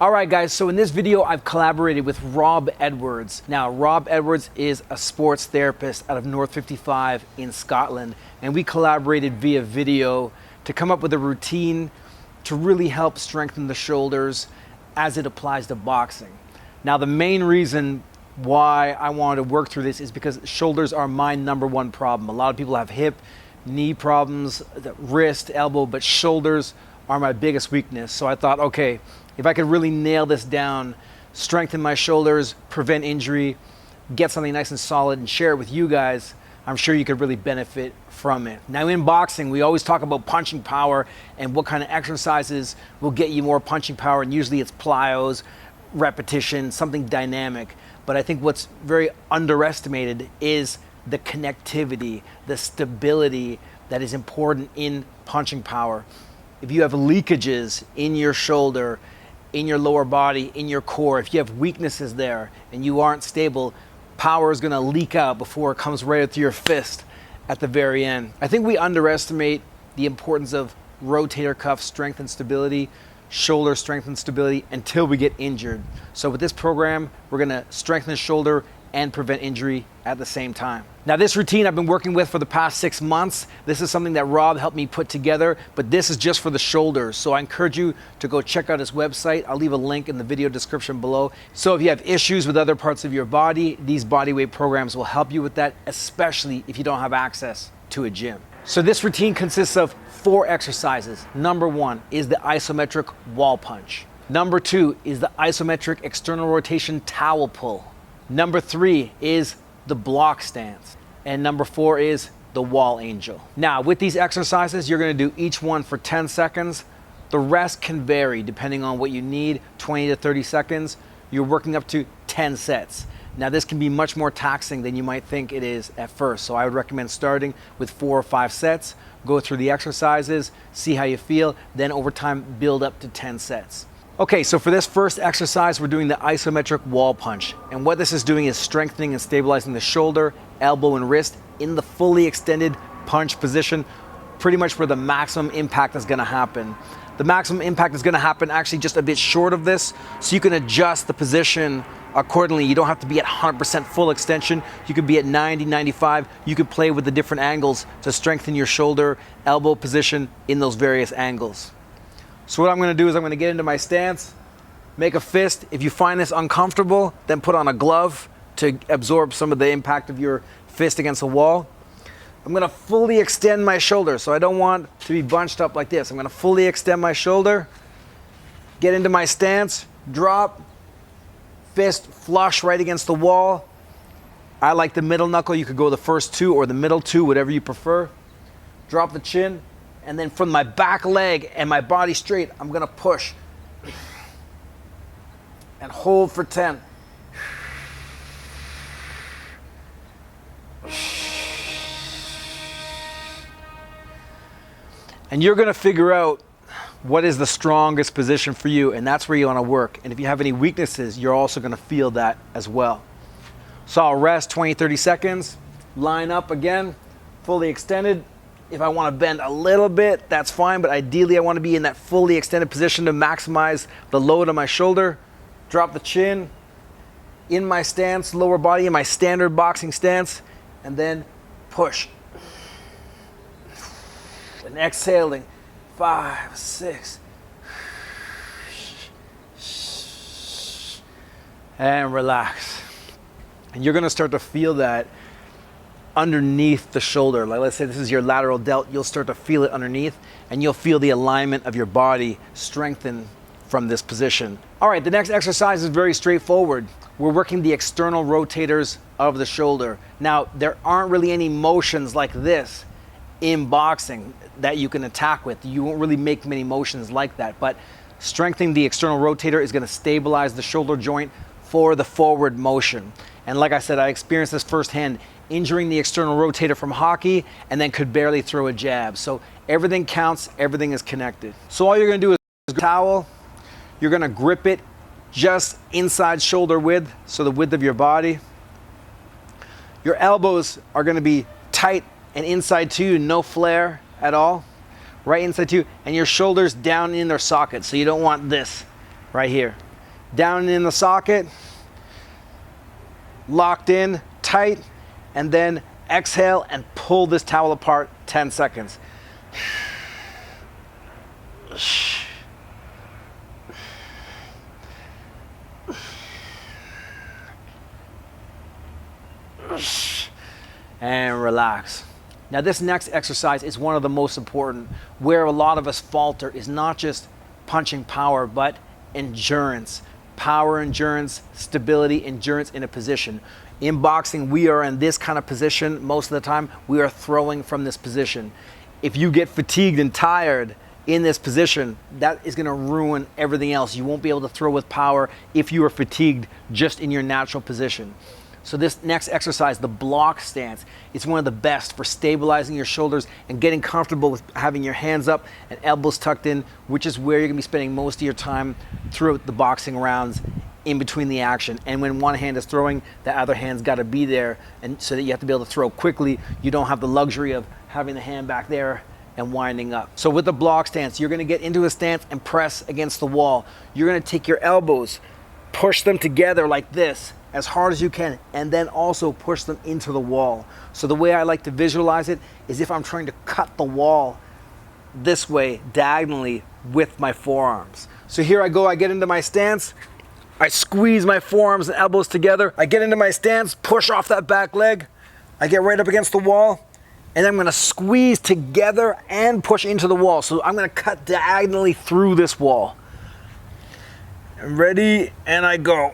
All right, guys, so in this video, I've collaborated with Rob Edwards. Now, Rob Edwards is a sports therapist out of North 55 in Scotland, and we collaborated via video to come up with a routine to really help strengthen the shoulders as it applies to boxing. Now, the main reason why I wanted to work through this is because shoulders are my #1 problem. A lot of people have hip, knee problems, wrist, elbow, but shoulders are my biggest weakness. So I thought, okay, if I could really nail this down, strengthen my shoulders, prevent injury, get something nice and solid and share it with you guys, I'm sure you could really benefit from it. Now in boxing, we always talk about punching power and what kind of exercises will get you more punching power, and usually it's plyos, repetition, something dynamic. But I think what's very underestimated is the connectivity, the stability that is important in punching power. If you have leakages in your shoulder, in your lower body, in your core, if you have weaknesses there and you aren't stable, power is going to leak out before it comes right out to your fist at the very end. I think we underestimate the importance of rotator cuff strength and stability, shoulder strength and stability until we get injured. So with this program, we're going to strengthen the shoulder and prevent injury at the same time. Now this routine I've been working with for the past 6 months. This is something that Rob helped me put together, but this is just for the shoulders. So I encourage you to go check out his website. I'll leave a link in the video description below. So if you have issues with other parts of your body, these bodyweight programs will help you with that, especially if you don't have access to a gym. So this routine consists of 4 exercises. Number 1 is the isometric wall punch. Number 2 is the isometric external rotation towel pull. Number 3 is the block stance. And number 4 is the wall angel. Now, with these exercises, you're gonna do each one for 10 seconds. The rest can vary depending on what you need, 20 to 30 seconds. You're working up to 10 sets. Now, this can be much more taxing than you might think it is at first. So I would recommend starting with 4 or 5 sets, go through the exercises, see how you feel, then over time, build up to 10 sets. Okay, so for this first exercise, we're doing the isometric wall punch. And what this is doing is strengthening and stabilizing the shoulder, elbow, and wrist in the fully extended punch position, pretty much where the maximum impact is gonna happen. The maximum impact is gonna happen actually just a bit short of this, so you can adjust the position accordingly. You don't have to be at 100% full extension. You could be at 90, 95. You could play with the different angles to strengthen your shoulder, elbow position in those various angles. So what I'm gonna do is I'm gonna get into my stance, make a fist. If you find this uncomfortable, then put on a glove to absorb some of the impact of your fist against the wall. I'm gonna fully extend my shoulder, so I don't want to be bunched up like this. I'm gonna fully extend my shoulder, get into my stance, drop, fist flush right against the wall. I like the middle knuckle. You could go the first 2 or the middle 2, whatever you prefer. Drop the chin. And then from my back leg and my body straight, I'm gonna push and hold for 10. And you're gonna figure out what is the strongest position for you, and that's where you wanna work. And if you have any weaknesses, you're also gonna feel that as well. So I'll rest 20, 30 seconds, line up again, fully extended. If I want to bend a little bit, that's fine, but ideally I want to be in that fully extended position to maximize the load on my shoulder. Drop the chin, in my stance, lower body, in my standard boxing stance, and then push. And exhaling, 5, 6. And relax. And you're going to start to feel that underneath the shoulder. Like, let's say this is your lateral delt, you'll start to feel it underneath, and you'll feel the alignment of your body strengthen from this position. All right, the next exercise is very straightforward. We're working the external rotators of the shoulder. Now, there aren't really any motions like this in boxing that you can attack with. You won't really make many motions like that, but strengthening the external rotator is going to stabilize the shoulder joint for the forward motion. And like I said, I experienced this firsthand, injuring the external rotator from hockey and then could barely throw a jab. So everything counts, everything is connected. So all you're gonna do is grab a towel, you're gonna grip it just inside shoulder width, so the width of your body. Your elbows are gonna be tight and inside to you, no flare at all, right inside to you, and your shoulders down in their socket, so you don't want this right here. down in the socket, locked in, tight, and then exhale and pull this towel apart 10 seconds. And relax. Now this next exercise is one of the most important. Where a lot of us falter is not just punching power, but endurance. Power, endurance, stability, endurance in a position. In boxing, we are in this kind of position most of the time. We are throwing from this position. If you get fatigued and tired in this position, that is going to ruin everything else. You won't be able to throw with power if you are fatigued just in your natural position. So this next exercise, the block stance, is one of the best for stabilizing your shoulders and getting comfortable with having your hands up and elbows tucked in, which is where you're going to be spending most of your time throughout the boxing rounds in between the action. And when one hand is throwing, the other hand's got to be there, and so that you have to be able to throw quickly. You don't have the luxury of having the hand back there and winding up. So with the block stance, you're going to get into a stance and press against the wall. You're going to take your elbows, push them together like this as hard as you can, and then also push them into the wall. So the way I like to visualize it is if I'm trying to cut the wall this way diagonally with my forearms. So here I go, I get into my stance, I squeeze my forearms and elbows together, I get into my stance, push off that back leg, I get right up against the wall, and I'm gonna squeeze together and push into the wall. So I'm gonna cut diagonally through this wall. I'm ready, and I go.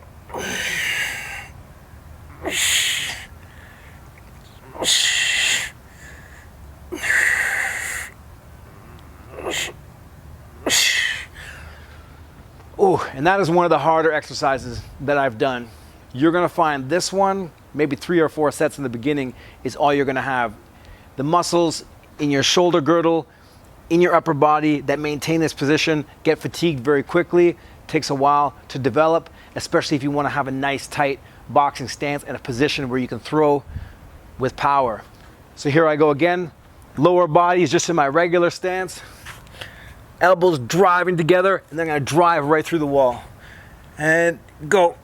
Oh, and that is one of the harder exercises that I've done. You're gonna find this one, maybe 3 or 4 sets in the beginning, is all you're gonna have. The muscles in your shoulder girdle, in your upper body that maintain this position get fatigued very quickly. Takes a while to develop, especially if you wanna have a nice tight boxing stance and a position where you can throw with power. So here I go again. Lower body is just in my regular stance. Elbows driving together, and then I'm gonna drive right through the wall. And go.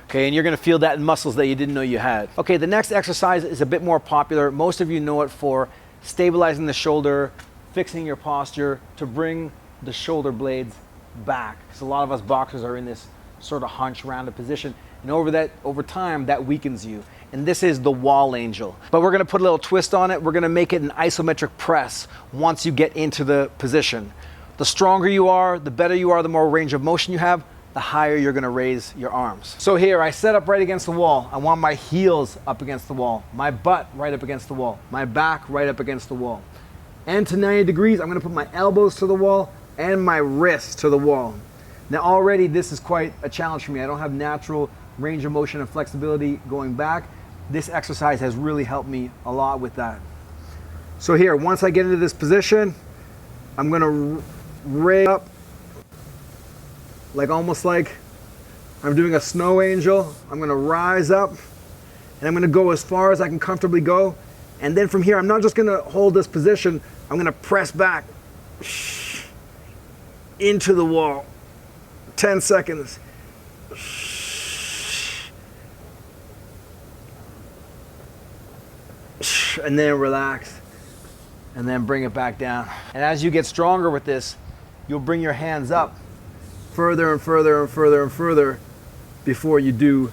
Okay, and you're gonna feel that in muscles that you didn't know you had. Okay, the next exercise is a bit more popular. Most of you know it for stabilizing the shoulder, fixing your posture to bring the shoulder blades back. So a lot of us boxers are in this sort of hunch rounded position, and over time that weakens you. And this is the wall angel. But we're gonna put a little twist on it. We're gonna make it an isometric press once you get into the position. The stronger you are, the better you are, the more range of motion you have, the higher you're gonna raise your arms. So here, I set up right against the wall. I want my heels up against the wall, my butt right up against the wall, my back right up against the wall. And to 90 degrees, I'm gonna put my elbows to the wall and my wrists to the wall. Now already this is quite a challenge for me. I don't have natural range of motion and flexibility going back. This exercise has really helped me a lot with that. So here, once I get into this position, I'm gonna raise up almost like I'm doing a snow angel. I'm gonna rise up and I'm gonna go as far as I can comfortably go. And then from here, I'm not just gonna hold this position, I'm gonna press back into the wall. 10 seconds. And then relax. And then bring it back down. And as you get stronger with this, you'll bring your hands up further and further and further and further before you do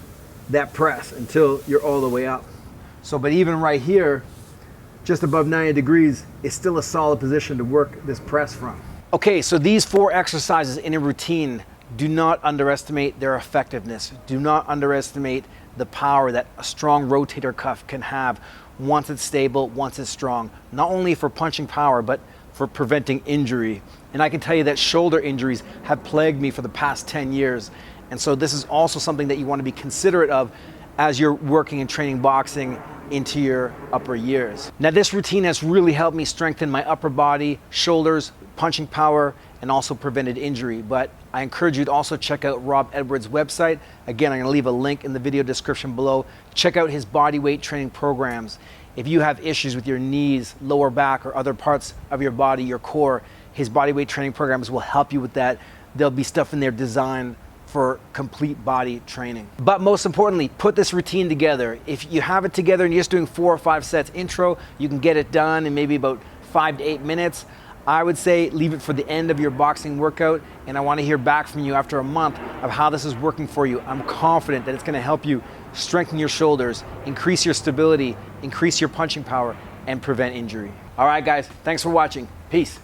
that press until you're all the way up. So, but even right here, just above 90 degrees, is still a solid position to work this press from. Okay, so these 4 exercises in a routine, do not underestimate their effectiveness. Do not underestimate the power that a strong rotator cuff can have once it's stable, once it's strong, not only for punching power, but for preventing injury. And I can tell you that shoulder injuries have plagued me for the past 10 years. And so this is also something that you want to be considerate of as you're working and training boxing into your upper years. Now this routine has really helped me strengthen my upper body, shoulders, punching power, and also prevented injury. But I encourage you to also check out Rob Edwards' website. Again, I'm going to leave a link in the video description below. Check out his body weight training programs. If you have issues with your knees, lower back, or other parts of your body, your core, his body weight training programs will help you with that. There'll be stuff in there designed for complete body training. But most importantly, put this routine together. If you have it together and you're just doing 4 or 5 sets intro, you can get it done in maybe about 5 to 8 minutes. I would say leave it for the end of your boxing workout, and I want to hear back from you after a month of how this is working for you. I'm confident that it's going to help you strengthen your shoulders, increase your stability, increase your punching power, and prevent injury. All right, guys, thanks for watching. Peace.